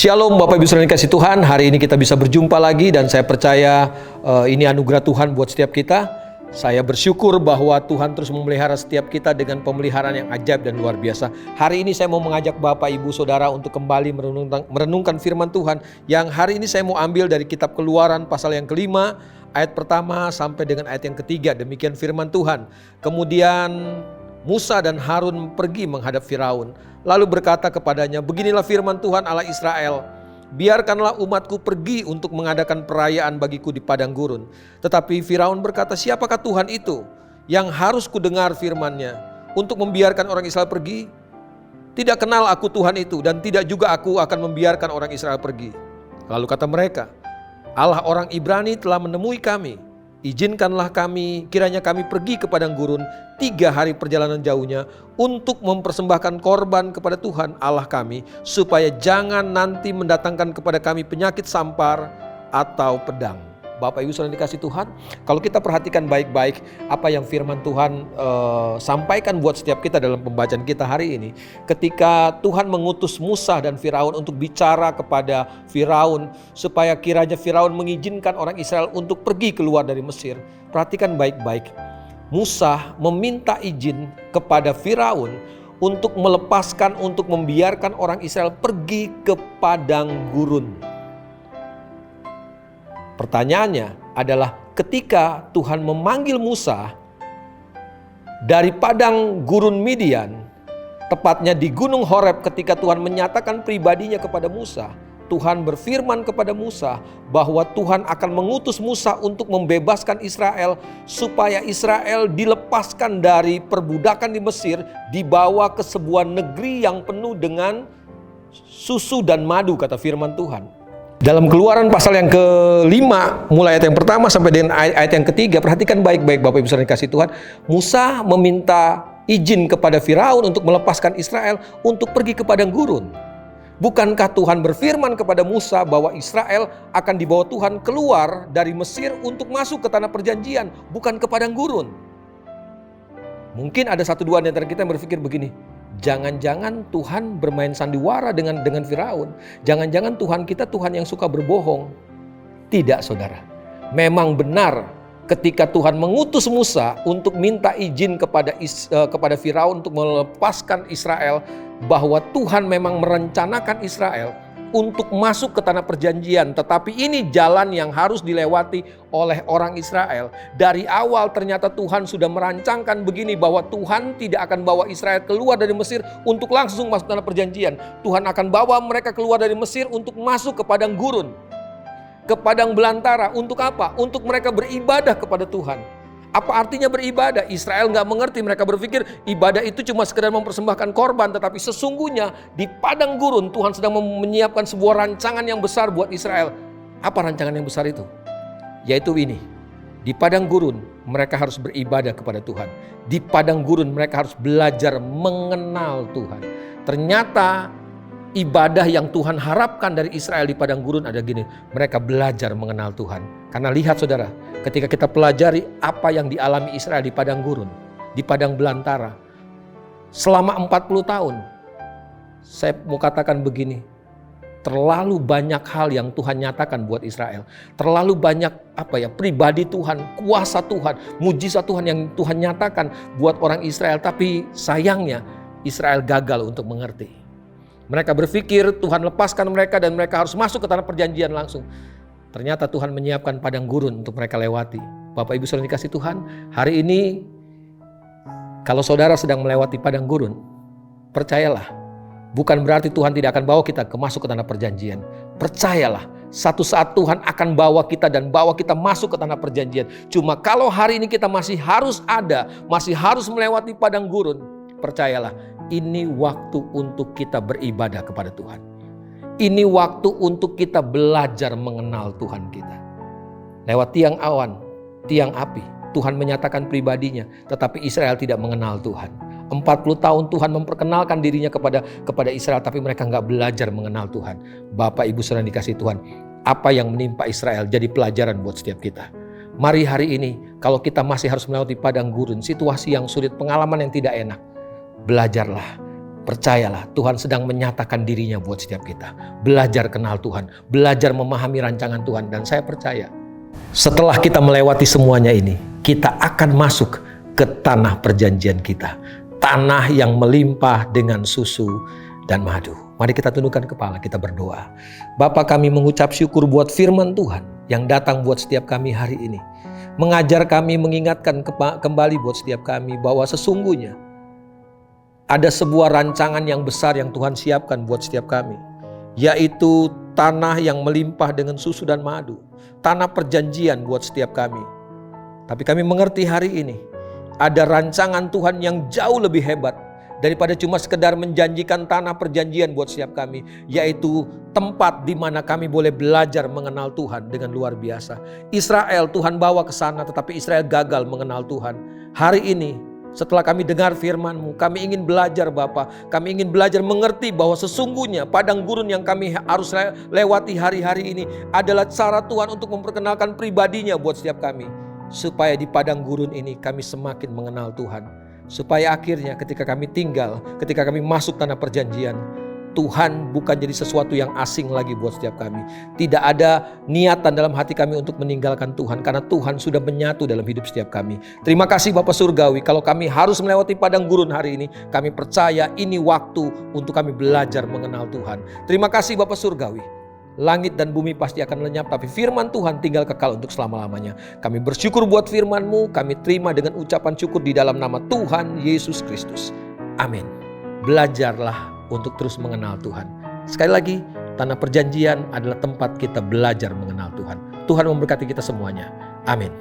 Shalom Bapak Ibu Saudara yang dikasihi Tuhan, hari ini kita bisa berjumpa lagi dan saya percaya ini anugerah Tuhan buat setiap kita. Saya bersyukur bahwa Tuhan terus memelihara setiap kita dengan pemeliharaan yang ajaib dan luar biasa. Hari ini saya mau mengajak Bapak Ibu Saudara untuk kembali merenungkan firman Tuhan yang hari ini saya mau ambil dari kitab Keluaran pasal yang kelima, ayat pertama sampai dengan ayat yang ketiga. Demikian firman Tuhan. Kemudian Musa dan Harun pergi menghadap Firaun, lalu berkata kepadanya, "Beginilah firman Tuhan Allah Israel, biarkanlah umatku pergi untuk mengadakan perayaan bagiku di padang gurun." Tetapi Firaun berkata, "Siapakah Tuhan itu yang harus kudengar firman-Nya untuk membiarkan orang Israel pergi? Tidak kenal aku Tuhan itu, dan tidak juga aku akan membiarkan orang Israel pergi." Lalu kata mereka, "Allah orang Ibrani telah menemui kami. Izinkanlah kami, kiranya kami pergi ke padang gurun 3 hari perjalanan jauhnya untuk mempersembahkan korban kepada Tuhan Allah kami, supaya jangan nanti mendatangkan kepada kami penyakit sampar atau pedang." Bapak Ibu Saudara dikasih Tuhan, kalau kita perhatikan baik-baik apa yang firman Tuhan sampaikan buat setiap kita dalam pembacaan kita hari ini. Ketika Tuhan mengutus Musa dan Firaun untuk bicara kepada Firaun supaya kiranya Firaun mengizinkan orang Israel untuk pergi keluar dari Mesir. Perhatikan baik-baik. Musa meminta izin kepada Firaun untuk melepaskan, untuk membiarkan orang Israel pergi ke padang gurun. Pertanyaannya adalah, ketika Tuhan memanggil Musa dari padang gurun Midian, tepatnya di Gunung Horeb, ketika Tuhan menyatakan pribadinya kepada Musa, Tuhan berfirman kepada Musa bahwa Tuhan akan mengutus Musa untuk membebaskan Israel, supaya Israel dilepaskan dari perbudakan di Mesir, dibawa ke sebuah negeri yang penuh dengan susu dan madu, kata firman Tuhan. Dalam Keluaran pasal yang kelima, mulai ayat yang pertama sampai dengan ayat yang ketiga, perhatikan baik-baik Bapak Ibu Saudara dikasih Tuhan. Musa meminta izin kepada Firaun untuk melepaskan Israel untuk pergi ke padang gurun. Bukankah Tuhan berfirman kepada Musa bahwa Israel akan dibawa Tuhan keluar dari Mesir untuk masuk ke tanah perjanjian, bukan ke padang gurun? Mungkin ada satu dua di antara kita yang berpikir begini, jangan-jangan Tuhan bermain sandiwara dengan Firaun. Jangan-jangan Tuhan kita Tuhan yang suka berbohong. Tidak, saudara. Memang benar ketika Tuhan mengutus Musa untuk minta izin kepada Firaun untuk melepaskan Israel, bahwa Tuhan memang merencanakan Israel untuk masuk ke tanah perjanjian. Tetapi ini jalan yang harus dilewati oleh orang Israel. Dari awal ternyata Tuhan sudah merancangkan begini, bahwa Tuhan tidak akan bawa Israel keluar dari Mesir untuk langsung masuk tanah perjanjian. Tuhan akan bawa mereka keluar dari Mesir untuk masuk ke padang gurun, ke padang belantara. Untuk apa? Untuk mereka beribadah kepada Tuhan. Apa artinya beribadah? Israel nggak mengerti. Mereka berpikir ibadah itu cuma sekedar mempersembahkan korban. Tetapi sesungguhnya di padang gurun Tuhan sedang menyiapkan sebuah rancangan yang besar buat Israel. Apa rancangan yang besar itu? Yaitu ini. Di padang gurun mereka harus beribadah kepada Tuhan. Di padang gurun mereka harus belajar mengenal Tuhan. Ternyata ibadah yang Tuhan harapkan dari Israel di padang gurun ada gini. Mereka belajar mengenal Tuhan. Karena lihat saudara, ketika kita pelajari apa yang dialami Israel di padang gurun, di padang belantara, selama 40 tahun, saya mau katakan begini, terlalu banyak hal yang Tuhan nyatakan buat Israel. Terlalu banyak pribadi Tuhan, kuasa Tuhan, mujizat Tuhan yang Tuhan nyatakan buat orang Israel. Tapi sayangnya Israel gagal untuk mengerti. Mereka berpikir Tuhan lepaskan mereka dan mereka harus masuk ke tanah perjanjian langsung. Ternyata Tuhan menyiapkan padang gurun untuk mereka lewati. Bapak Ibu Saudara dikasih Tuhan, hari ini kalau saudara sedang melewati padang gurun, percayalah, bukan berarti Tuhan tidak akan bawa kita masuk ke tanah perjanjian. Percayalah, satu saat Tuhan akan bawa kita dan bawa kita masuk ke tanah perjanjian. Cuma kalau hari ini kita masih harus melewati padang gurun, percayalah, ini waktu untuk kita beribadah kepada Tuhan. Ini waktu untuk kita belajar mengenal Tuhan kita. Lewat tiang awan, tiang api, Tuhan menyatakan pribadinya, tetapi Israel tidak mengenal Tuhan. 40 tahun Tuhan memperkenalkan dirinya kepada Israel, tapi mereka nggak belajar mengenal Tuhan. Bapak Ibu Saudara dikasih Tuhan, apa yang menimpa Israel jadi pelajaran buat setiap kita. Mari hari ini, kalau kita masih harus melewati padang gurun, situasi yang sulit, pengalaman yang tidak enak, belajarlah percayalah Tuhan sedang menyatakan dirinya buat setiap kita. Belajar kenal Tuhan, belajar memahami rancangan Tuhan. Dan saya percaya setelah kita melewati semuanya ini, kita akan masuk ke tanah perjanjian kita. Tanah yang melimpah dengan susu dan madu. Mari kita tundukkan kepala, kita berdoa. Bapa, kami mengucap syukur buat firman Tuhan yang datang buat setiap kami hari ini. Mengajar kami, mengingatkan kembali buat setiap kami bahwa sesungguhnya ada sebuah rancangan yang besar yang Tuhan siapkan buat setiap kami. Yaitu tanah yang melimpah dengan susu dan madu. Tanah perjanjian buat setiap kami. Tapi kami mengerti hari ini ada rancangan Tuhan yang jauh lebih hebat daripada cuma sekedar menjanjikan tanah perjanjian buat setiap kami. Yaitu tempat di mana kami boleh belajar mengenal Tuhan dengan luar biasa. Israel Tuhan bawa ke sana, tetapi Israel gagal mengenal Tuhan. Hari ini setelah kami dengar firman-Mu, kami ingin belajar Bapa. Kami ingin belajar mengerti bahwa sesungguhnya padang gurun yang kami harus lewati hari-hari ini adalah cara Tuhan untuk memperkenalkan pribadinya buat setiap kami. Supaya di padang gurun ini kami semakin mengenal Tuhan. Supaya akhirnya ketika kami tinggal, ketika kami masuk tanah perjanjian, Tuhan bukan jadi sesuatu yang asing lagi buat setiap kami. Tidak ada niatan dalam hati kami untuk meninggalkan Tuhan, karena Tuhan sudah menyatu dalam hidup setiap kami. Terima kasih Bapa Surgawi, kalau kami harus melewati padang gurun hari ini, kami percaya ini waktu untuk kami belajar mengenal Tuhan. Terima kasih Bapa Surgawi. Langit dan bumi pasti akan lenyap, tapi firman Tuhan tinggal kekal untuk selama-lamanya. Kami bersyukur buat firman-Mu, kami terima dengan ucapan syukur di dalam nama Tuhan Yesus Kristus. Amin. Belajarlah untuk terus mengenal Tuhan. Sekali lagi, tanah perjanjian adalah tempat kita belajar mengenal Tuhan. Tuhan memberkati kita semuanya. Amin.